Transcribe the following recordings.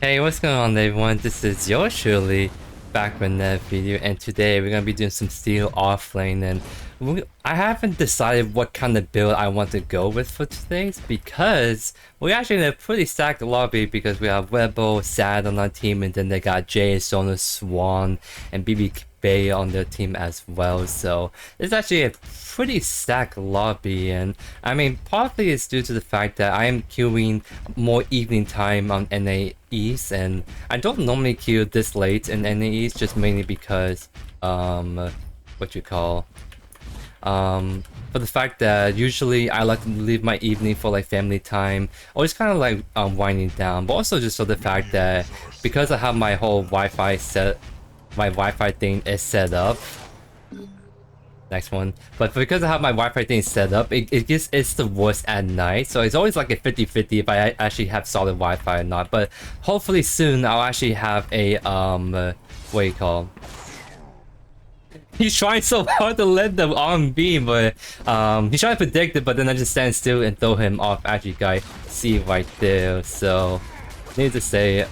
Hey, what's going on everyone? This is JoeYoursTruly back with another video, and today we're gonna be doing some steel offlane, and I haven't decided what kind of build I want to go with for today's because we're actually in a pretty stacked lobby because we have Rebel, Sad on our team, and then they got Jay, Sona, Swan, and BB Bay on their team as well. So it's actually a pretty stacked lobby, and I mean partly it's due to the fact that I am queuing more evening time on NA East, and I don't normally queue this late in NA East just mainly because what you call for the fact that usually I like to leave my evening for like family time or just kind of like winding down, but also just for the fact that because I have my whole Wi-Fi thing is set up. Next one. But because I have my Wi-Fi thing set up, it's the worst at night. So it's always like a 50-50 if I actually have solid Wi-Fi or not. But hopefully soon I'll actually have a what do you call? He's trying so hard to let the arm beam, but he's trying to predict it, but then I just stand still and throw him off. Actually, guys, see right there. So need to say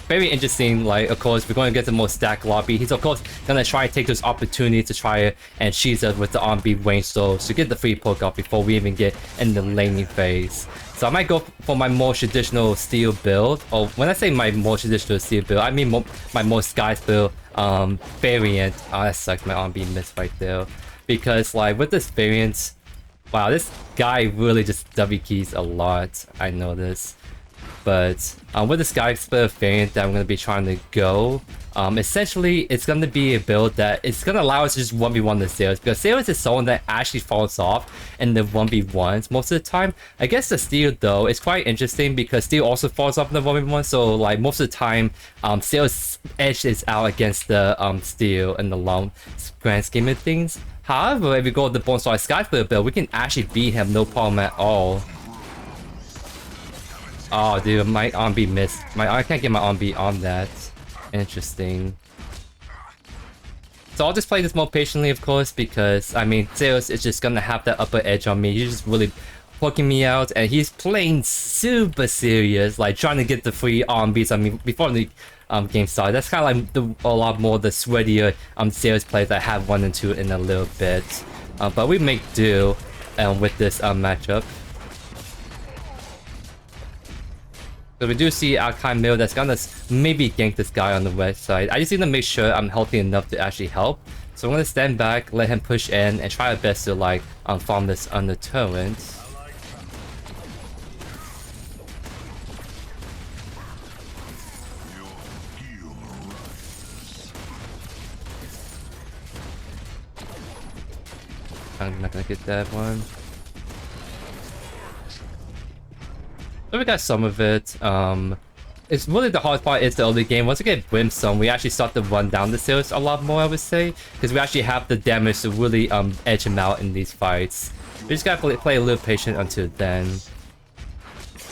very interesting. Like, of course, we're going to get the more stacked lobby. He's of course gonna try to take this opportunity to try and cheese us with the RB range to get the free poke off before we even get in the laning phase. So I might go for my more traditional steel build. Or when I say my more traditional steel build, I mean my more skies build variant. Oh, that sucks. My RB missed right there. Because like with this variant, wow, this guy really just W keys a lot. I know this. But with the Sky Split variant that I'm going to be trying to go, essentially it's going to be a build that it's going to allow us to just 1v1 the Sailors, because Sailors is someone that actually falls off in the 1v1s most of the time. I guess the Steel though is quite interesting because Steel also falls off in the 1v1, so like most of the time Sailors edge is out against the Steel in the long grand scheme of things. However, if we go with the Bonesaw Sky Split build, we can actually beat him no problem at all. Oh, dude, my RB missed. I can't get my RB on that. Interesting. So I'll just play this more patiently, of course, because, I mean, Zeus is just gonna have that upper edge on me. He's just really poking me out, and he's playing super serious, like trying to get the free RBs. I mean, before the game started. That's kind of like a lot more the sweatier Zeus plays that have 1 and 2 in a little bit. But we make do with this matchup. So we do see our kind mill that's gonna maybe gank this guy on the west side. I just need to make sure I'm healthy enough to actually help. So I'm gonna stand back, let him push in, and try our best to like farm this on the turret. I'm not gonna get that one. So we got some of it. It's really the hard part is the early game. Once we get Brimstone, we actually start to run down the Sailors a lot more, I would say, because we actually have the damage to really edge him out in these fights. We just gotta play a little patient until then.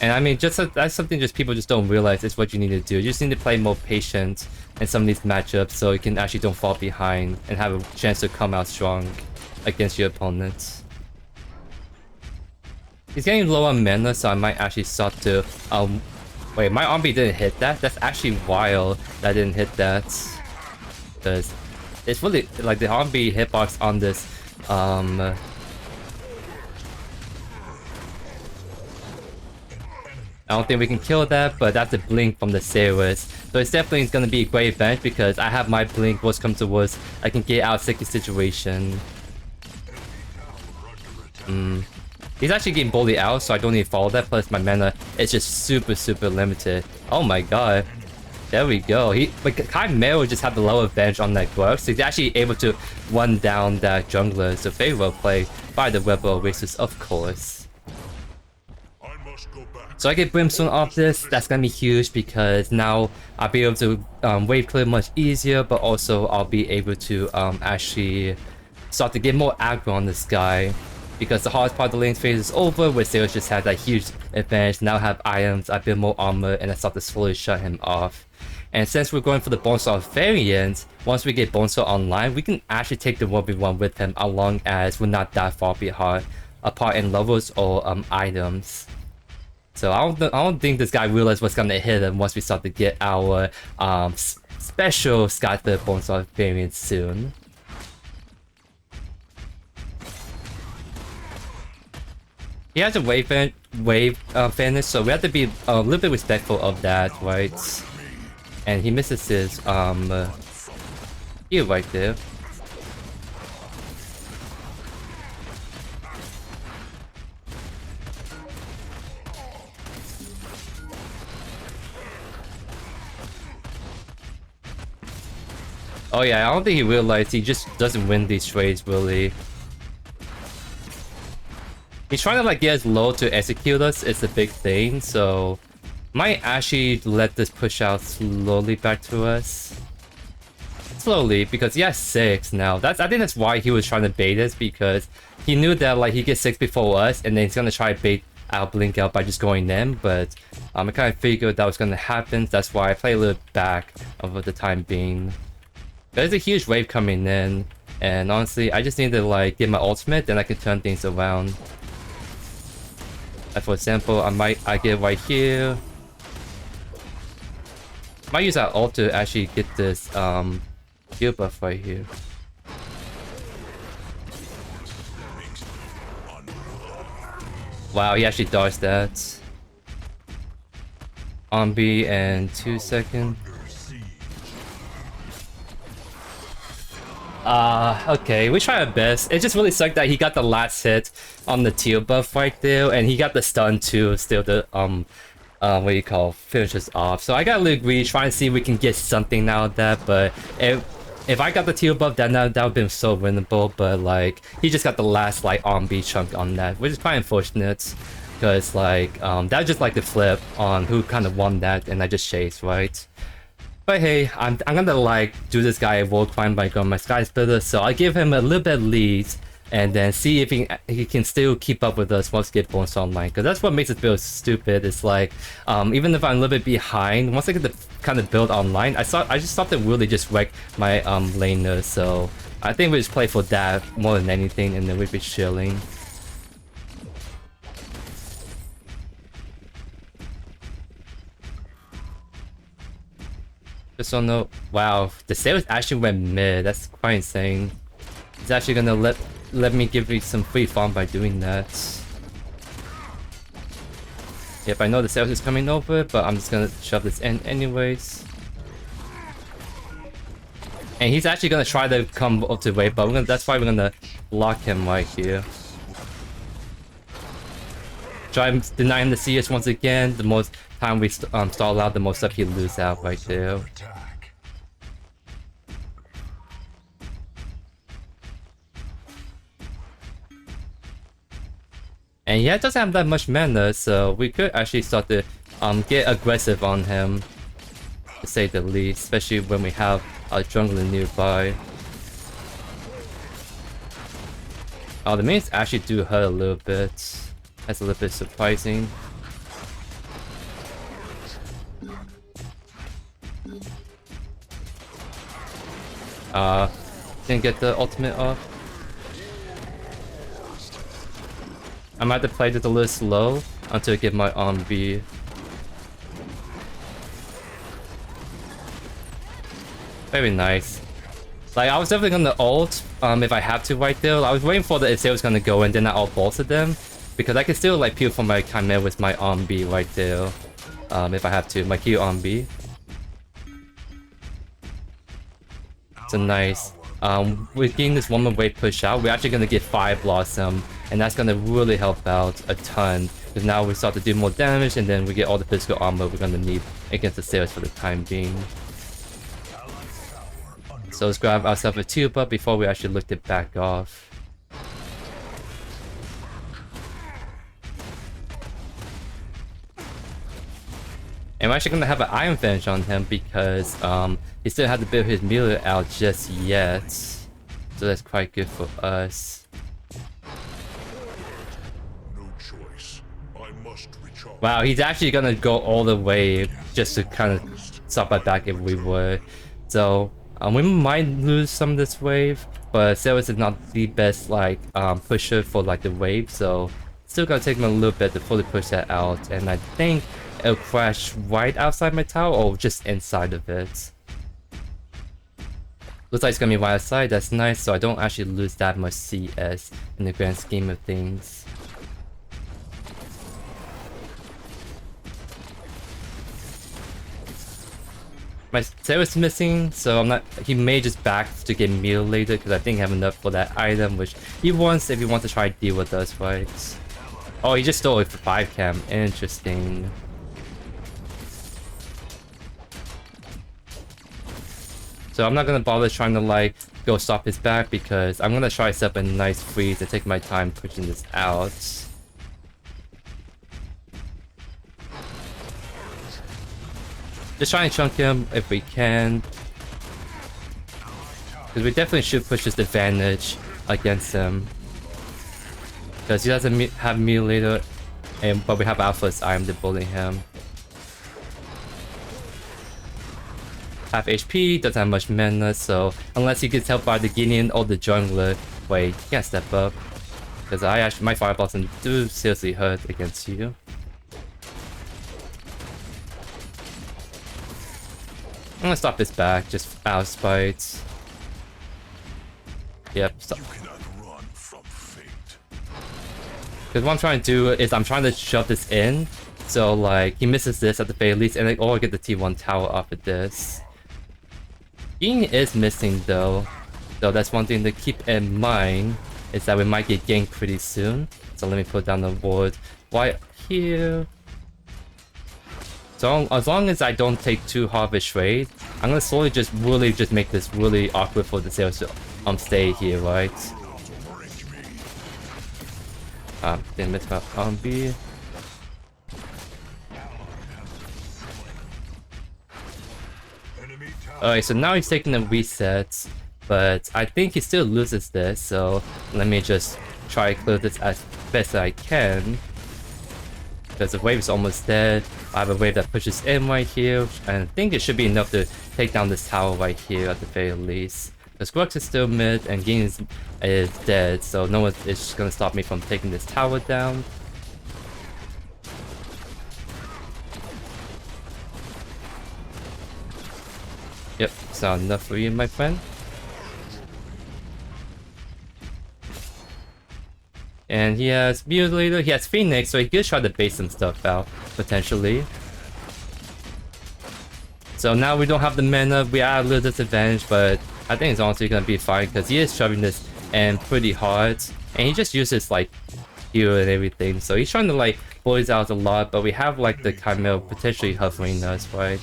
And I mean, that's something just people just don't realize is what you need to do. You just need to play more patient in some of these matchups so you can actually don't fall behind and have a chance to come out strong against your opponents. He's getting low on mana, so I might actually start to wait, my RB didn't hit that? That's actually wild that I didn't hit that. Because it's really like the RB hitbox on this I don't think we can kill that, but that's a blink from the Sailors. So it's definitely gonna be a great advantage because I have my blink, worst comes to worst, I can get out of sticky situation. He's actually getting bullied out, so I don't need to follow that. Plus, my mana is just super limited. Oh my god. There we go. Kai Mero just had the low advantage on that Growth, so he's actually able to run down that jungler. So very well played by the Rebel Racers, of course. So I get Brimstone off this. That's gonna be huge because now I'll be able to wave clear much easier, but also I'll be able to actually start to get more aggro on this guy. Because the hardest part of the lane phase is over, where Sailors just had that huge advantage. Now I have items, I build more armor, and I start to slowly shut him off. And since we're going for the Bonesaw variant, once we get Bonesaw online, we can actually take the 1v1 with him as long as we're not that far apart in levels or items. So I don't think this guy realized what's gonna hit him once we start to get our special Skyflip Bonesaw variant soon. He has a wave finish, so we have to be a little bit respectful of that, right? And he misses his heal right there. Oh yeah, I don't think he realized he just doesn't win these trades really. He's trying to like get us low to execute us, it's a big thing, so might actually let this push out slowly back to us. Slowly, because he has 6 now. I think that's why he was trying to bait us, because he knew that like he gets 6 before us, and then he's gonna try to bait our blink out by just going in, but I kind of figured that was gonna happen, that's why I play a little back over the time being. There's a huge wave coming in, and honestly, I just need to like get my ultimate, then I can turn things around. Like for example, I get right here. Might use that ult to actually get this heal buff right here. Wow, he actually dodged that. On B and 2 seconds. Okay, we try our best. It just really sucked that he got the last hit on the teal buff right there, and he got the stun too, still the, what do you call, finishes off. So I got a little greedy, trying to see if we can get something out of that, but if I got the teal buff, then that would have been so winnable, but like, he just got the last like on-B chunk on that, which is quite unfortunate, because like, that was just like the flip on who kind of won that, and I just chased, right? But hey, I'm gonna like do this guy a world climb by going my Sky Splitter, so I give him a little bit of lead and then see if he can still keep up with us once we get Bonesaw online, because that's what makes it feel stupid. It's like even if I'm a little bit behind, once I get the kind of build online, I just started to really just wreck my laner, so I think we just play for that more than anything, and then we'd be chilling. Just don't know. Wow, the sales actually went mid. That's quite insane. He's actually gonna let me give me some free farm by doing that. Yep, I know the sales is coming over, but I'm just gonna shove this in anyways. And he's actually gonna try to come up to wave, but that's why we're gonna lock him right here. Try and deny him the CS once again. The most time we stall out, the most stuff he lose out right there. And yeah, it doesn't have that much mana, so we could actually start to get aggressive on him, to say the least, especially when we have our jungler nearby. Oh, the minions actually do hurt a little bit. That's a little bit surprising. Didn't get the ultimate off. I might have to play this a little slow until I get my on-B. Very nice. Like, I was definitely gonna ult if I have to right there. I was waiting for the if they was gonna go and then I ult bolted them, because I can still like peel for my Chimera with my on-B right there. If I have to, my Q on-B. So nice. We're getting this 1 more wave push out. We're actually gonna get Fire Blossom, and that's gonna really help out a ton. Because now we start to do more damage, and then we get all the physical armor we're gonna need against the Sails for the time being. So let's grab ourselves a tuba before we actually look to back off. And we're actually gonna have an Iron Finish on him because he still hasn't built his meter out just yet. So that's quite good for us. No choice. I must recharge. Wow, he's actually gonna go all the way just to kind of stop our back if we were. So we might lose some of this wave, but Ceres is not the best like pusher for like the wave, so Still gonna take him a little bit to fully push that out, and I think it'll crash right outside my tower or just inside of it. Looks like it's gonna be right outside, that's nice, so I don't actually lose that much CS in the grand scheme of things. My Sarah's missing, so I'm not. He may just back to get Mutilator because I think I have enough for that item, which he wants if he wants to try to deal with us, right? Oh, he just stole it for 5 cam. Interesting. So I'm not gonna bother trying to like go stop his back because I'm gonna try to set up a nice freeze and take my time pushing this out. Just trying to chunk him if we can. Because we definitely should push this advantage against him. Because he doesn't have Mutilator, but we have Alpha's Iron to bully him. Half HP, doesn't have much mana, so unless he gets helped by the Guardian or the jungler, wait, he can't step up. Because my fireballs do seriously hurt against you. I'm gonna stop his back, just out of spite. Yep, stop. Because what I'm trying to do is I'm trying to shove this in, so like he misses this at the very least, and or I get the T1 tower off of this. Ging is missing though, so that's one thing to keep in mind is that we might get ganked pretty soon. So let me put down the ward right here. So as long as I don't take too hard of a trade, I'm gonna slowly just make this really awkward for the sales to stay here, right? Didn't miss my B. Alright, so now he's taking the reset, but I think he still loses this, so let me just try to clear this as best as I can. Because the wave is almost dead. I have a wave that pushes in right here, and I think it should be enough to take down this tower right here at the very least. Because Grux is still mid, and Ging is dead, so no one is just gonna stop me from taking this tower down. Yep, it's not enough for you, my friend. And he has Mutilator, he has Phoenix, so he could try to base some stuff out, potentially. So now we don't have the mana, we are at a little disadvantage, but I think it's honestly gonna be fine, because he is shoving this in pretty hard. And he just uses like heal and everything, so he's trying to like bully out a lot, but we have like the Chimera potentially hovering us, right?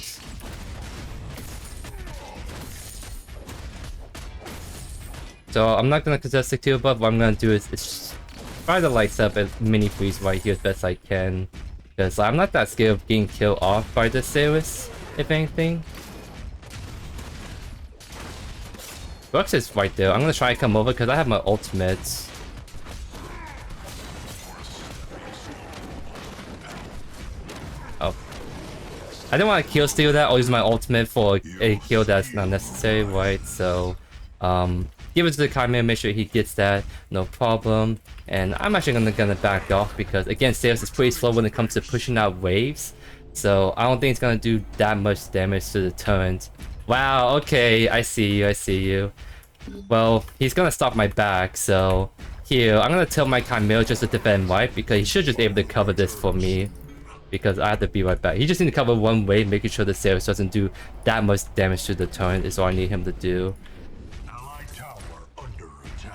So I'm not gonna contest the kill buff, what I'm gonna do is try to like set up a mini freeze right here as best I can. Because I'm not that scared of getting killed off by the Ceres, if anything. Grux is right there. I'm gonna try to come over because I have my ultimate. Oh. I didn't want to kill steal that or use my ultimate for a kill that's not necessary, right? So, give it to the Chimera, make sure he gets that, no problem. And I'm actually gonna back off because again, Ceres is pretty slow when it comes to pushing out waves. So I don't think it's gonna do that much damage to the turns. Wow, okay, I see you. Well, he's gonna stop my back, so here, I'm gonna tell my Chimera just to defend right because he should just be able to cover this for me. Because I have to be right back. He just needs to cover one wave, making sure the Ceres doesn't do that much damage to the turn is all I need him to do.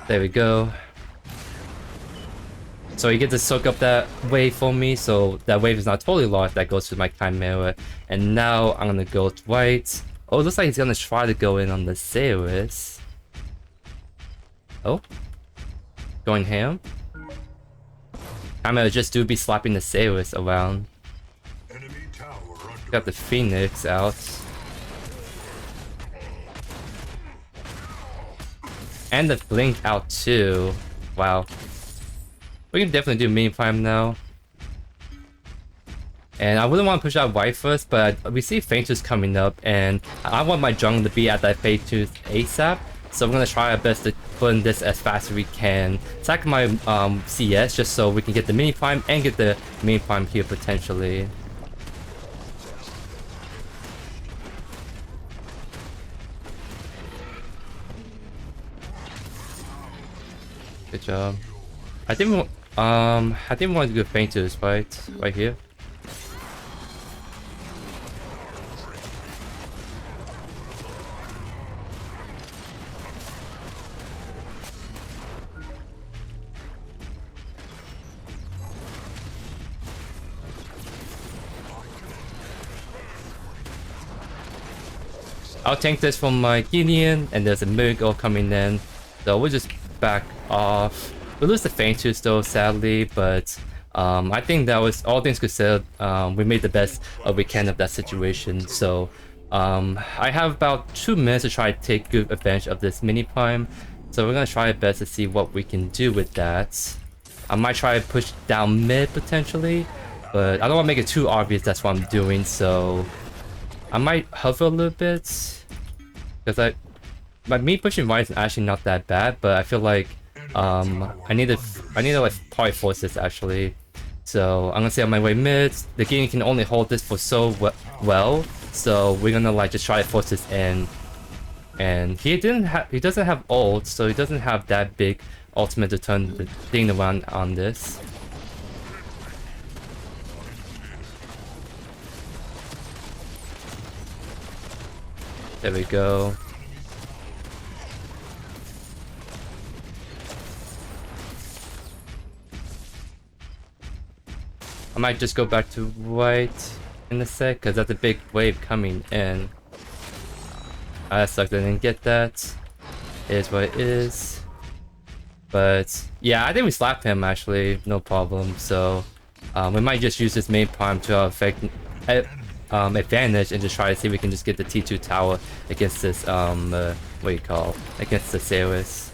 There we go. So he gets to soak up that wave for me, so that wave is not totally lost. That goes to my Chimera. And now I'm gonna go right. Oh, it looks like he's gonna try to go in on the Ceres. Oh. Going ham. Chimera just do be slapping the Ceres around. Got the Phoenix out. And the blink out too. Wow. We can definitely do mini prime now. And I wouldn't want to push out white first, but we see Fainters coming up, and I want my jungle to be at that phase 2 ASAP. So we're gonna try our best to put in this as fast as we can. Sack my CS just so we can get the mini prime and get the main prime here potentially. Good job. I think we want to do fainters, right here. I'll tank this from my Gideon, and there's a miracle coming in, so we'll just back off. We lose the fainters though, sadly, but I think that was, all things considered, we made the best we can of that situation. So I have about 2 minutes to try to take good advantage of this mini prime, so we're gonna try our best to see what we can do with that. I might try to push down mid potentially, but I don't want to make it too obvious that's what I'm doing, so I might hover a little bit, because me pushing right is actually not that bad, but I feel like I need to like probably force this actually. So I'm gonna stay on my way mid. The game can only hold this for so well, so we're gonna like just try to force this in. And he doesn't have ult, so he doesn't have that big ultimate to turn the thing around on this. There we go. I might just go back to white in a sec, because that's a big wave coming in. I sucked, I didn't get that. It is what it is. But yeah, I think we slapped him actually, no problem. So we might just use this main prime to our advantage and just try to see if we can just get the T2 tower against this against the Saris.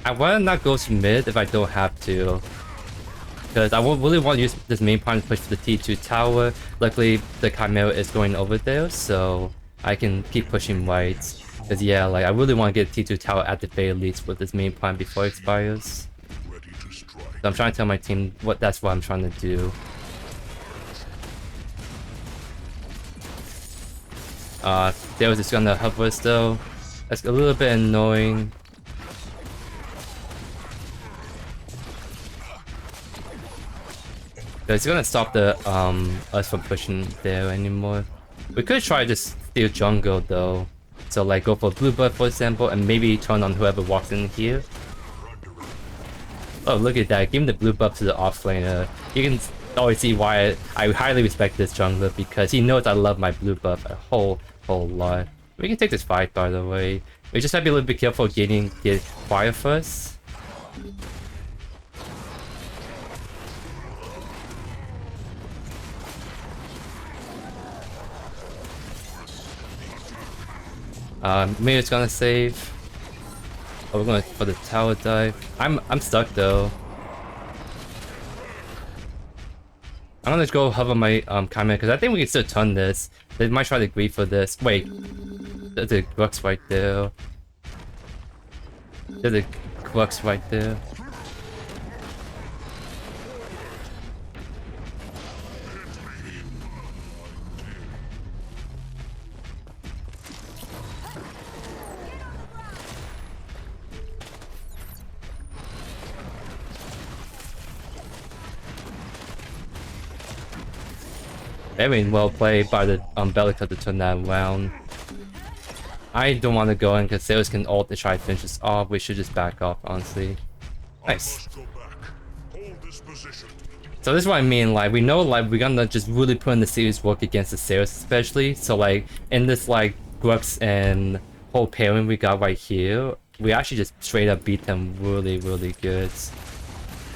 I wanna not go to mid if I don't have to, because I really want to use this main prime to push for the T2 tower. Luckily the Chimera is going over there, so I can keep pushing white. Because yeah, like I really want to get T2 tower at the very least with this main prime before it expires. So I'm trying to tell my team that's what I'm trying to do. There was just gonna hover us though. That's a little bit annoying. It's gonna stop the us from pushing there anymore. We could try to just steal jungle though. So like go for blue buff for example, and maybe turn on whoever walks in here. Oh, look at that, give him the blue buff to the offlaner. You can always see why I highly respect this jungler, because he knows I love my blue buff a whole lot. We can take this fight by the way. We just have to be a little bit careful getting fire first. Maybe it's gonna save. Oh, we're going for the tower dive. I'm stuck though. I'm gonna go hover my Chimera because I think we can still turn this. They might try to agree for this. Wait, there's a Grux right there. There's a Grux right there. Very well played by the Bellica to turn that around. I don't want to go in because Sailors can ult to try to finish this off. We should just back off, honestly. Nice. So this is what I mean, like we know like we're gonna just really put in the serious work against the Sailors especially. So like in this like Grux and whole pairing we got right here, we actually just straight up beat them really good.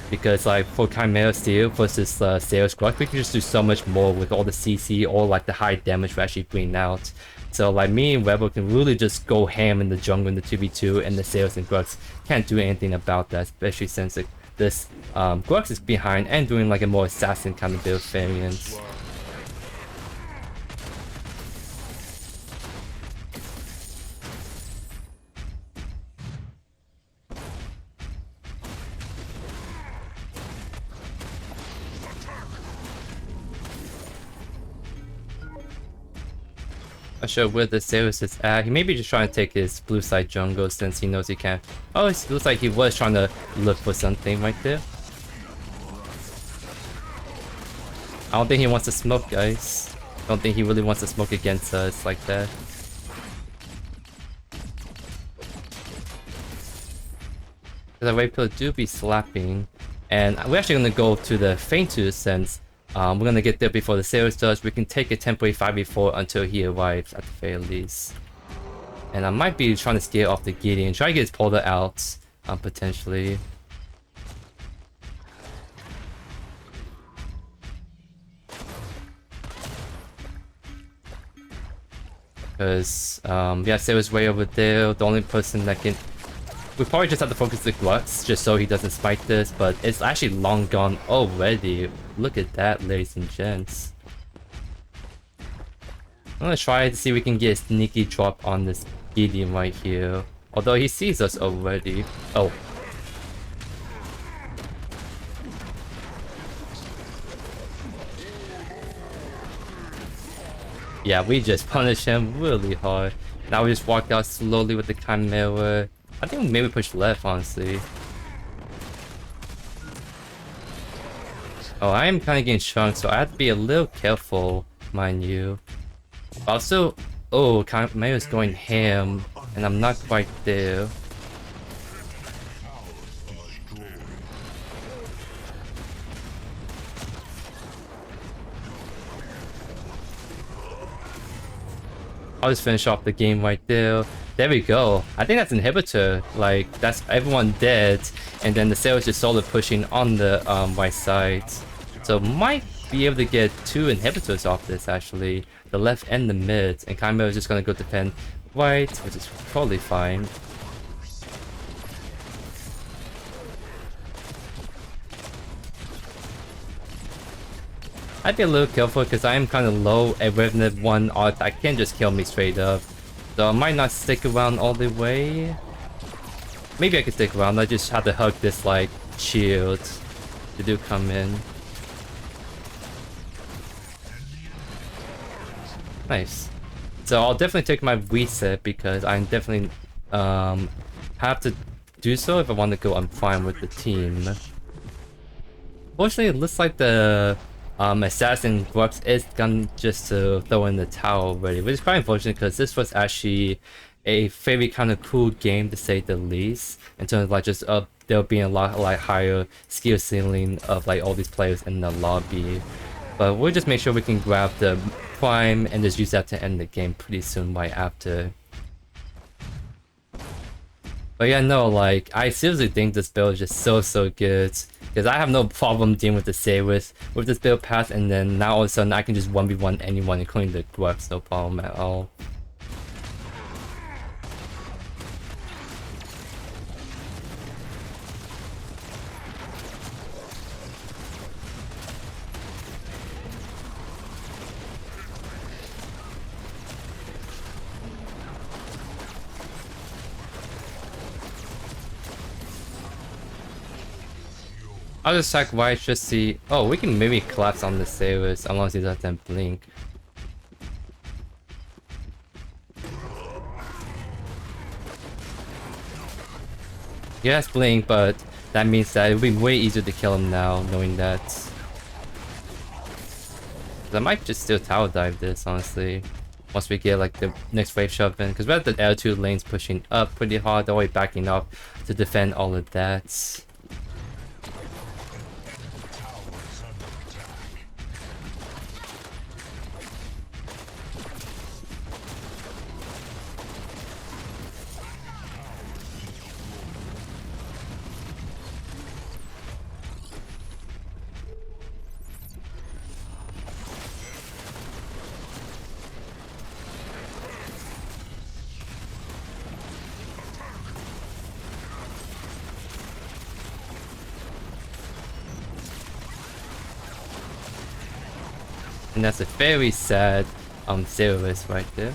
Because like for Chimera Steel versus Sailors Grux, we can just do so much more with all the CC or like the high damage we actually bring out. So like me and Rebel can really just go ham in the jungle in the 2v2, and the Sailors and Grux can't do anything about that, especially since like, this Grux is behind and doing like a more assassin kind of build variant. Not sure where the Sailors is at. He may be just trying to take his blue side jungle since he knows he can. Oh, it looks like he was trying to look for something right there. I don't think he wants to smoke, guys. I don't think he really wants to smoke against us like that. The Ray Pill do be slapping. And we're actually going to go to the Faintu since we're going to get there before the Sailors does. We can take a temporary 5v4 until he arrives at the very least. And I might be trying to scare off the Gideon. Try to get his Polar out, potentially. Because, yeah, Sailor's way over there. The only person that can... We probably just have to focus the Glutz just so he doesn't spike this, but it's actually long gone already. Look at that, ladies and gents. I'm gonna try to see if we can get a sneaky drop on this Gideon right here. Although he sees us already. Oh. Yeah, we just punished him really hard. Now we just walk out slowly with the Chimera. I think maybe push left, honestly. Oh, I am kind of getting shrunk, so I have to be a little careful, mind you. But also, oh, Chimera's going ham, and I'm not quite there. I'll just finish off the game right there. There we go. I think that's inhibitor. Like, that's everyone dead. And then the Sailors just solo pushing on the right side. So might be able to get 2 inhibitors off this actually. The left and the mid. And Chimera is just gonna go defend right, which is totally fine. I'd be a little careful because I am kind of low and with 1 art that can just kill me straight up. So I might not stick around all the way. Maybe I can stick around. I just have to hug this like shield. They do come in. Nice. So I'll definitely take my reset because I definitely have to do so if I want to go on fine with the team. Fortunately, it looks like the Assassin Grux is gonna just throw in the towel already, which is quite unfortunate because this was actually a very kind of cool game to say the least, in terms of like just there being a lot like higher skill ceiling of like all these players in the lobby. But we'll just make sure we can grab the prime and just use that to end the game pretty soon right after. But yeah, no, like I seriously think this build is just so good. Because I have no problem dealing with the Sailors with this build path, and then now all of a sudden I can just 1v1 anyone, including the Grux, no problem at all. I'll just attack right, just see. Oh, we can maybe collapse on the Sailors as long as he doesn't blink. He has blink, but that means that it'll be way easier to kill him now, knowing that. I might just still tower dive this, honestly. Once we get like the next wave shove in, because we have the L2 lanes pushing up pretty hard, the way backing up to defend all of that. And that's a very sad Sailors right there.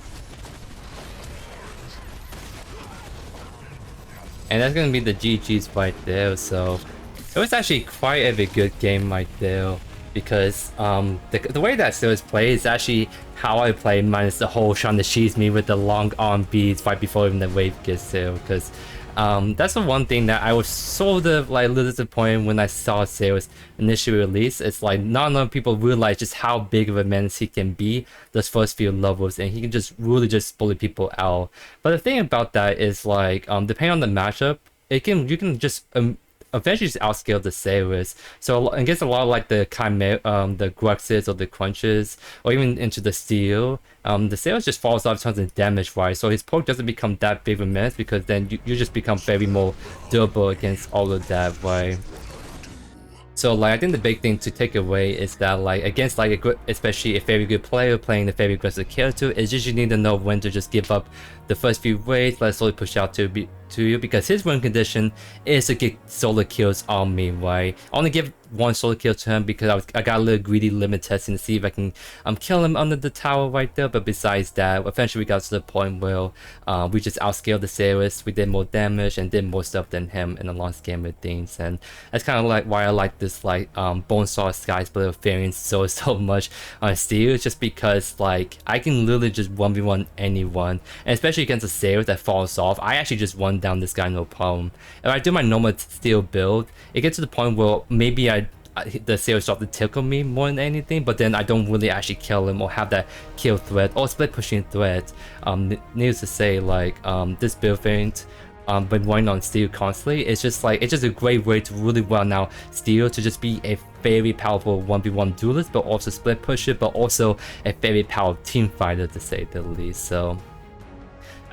And that's gonna be the GG's right there, so it was actually quite a good game right there. because the way that Steel is played is actually how I play, minus the whole trying to cheese me with the long arm beats right before even the wave gets there. Because that's the one thing that I was sort of like a little disappointed when I saw Sales initially released. It's like not enough people realize just how big of a menace he can be those first few levels, and he can just really just bully people out. But the thing about that is like depending on the matchup, you can just eventually just outscale the Sailors. So against a lot of like the Chimera, the Gruxes or the Crunches, or even into the Steel, the Sailors just falls off tons of damage, right? So his poke doesn't become that big of a menace, because then you just become very more durable against all of that, right? So like I think the big thing to take away is that like against like a good, especially a very good player playing a very aggressive character, is just you need to know when to just give up the first few waves, let it slowly push out to you, because his win condition is to get solo kills on me, right? I only give one solo kill to him because I got a little greedy limit testing to see if I can kill him under the tower right there. But besides that, eventually we got to the point where we just outscaled the Sailors, we did more damage and did more stuff than him in the long scheme of things. And that's kind of like why I like this like Bonesaw Sky Splitter variant so much on Steel, just because like I can literally just 1v1 anyone, and especially against a Sailor that falls off, I actually just run down this guy no problem. If I do my normal Steel build, it gets to the point where maybe the Sailor start to tickle me more than anything, but then I don't really actually kill him or have that kill threat or split pushing threat. Needless to say, like this build variant, when running on Steel constantly, it's just a great way to really run out Steel to just be a very powerful 1v1 duelist, but also split pusher, but also a very powerful team fighter, to say the least. So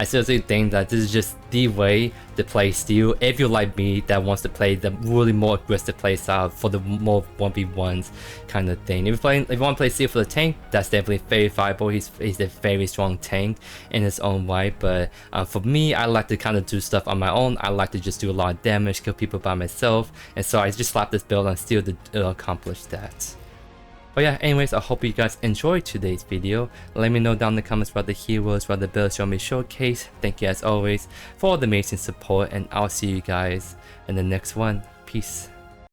I seriously think that this is just the way to play Steel if you're like me that wants to play the really more aggressive play style for the more 1v1s kind of thing. If you want to play Steel for the tank, that's definitely very viable. He's a very strong tank in his own right, but for me, I like to kind of do stuff on my own. I like to just do a lot of damage, kill people by myself, and so I just slapped this build on Steel to accomplish that. But yeah, anyways, I hope you guys enjoyed today's video. Let me know down in the comments about the heroes, what the builds you want me to showcase. Thank you as always for all the amazing support, and I'll see you guys in the next one. Peace.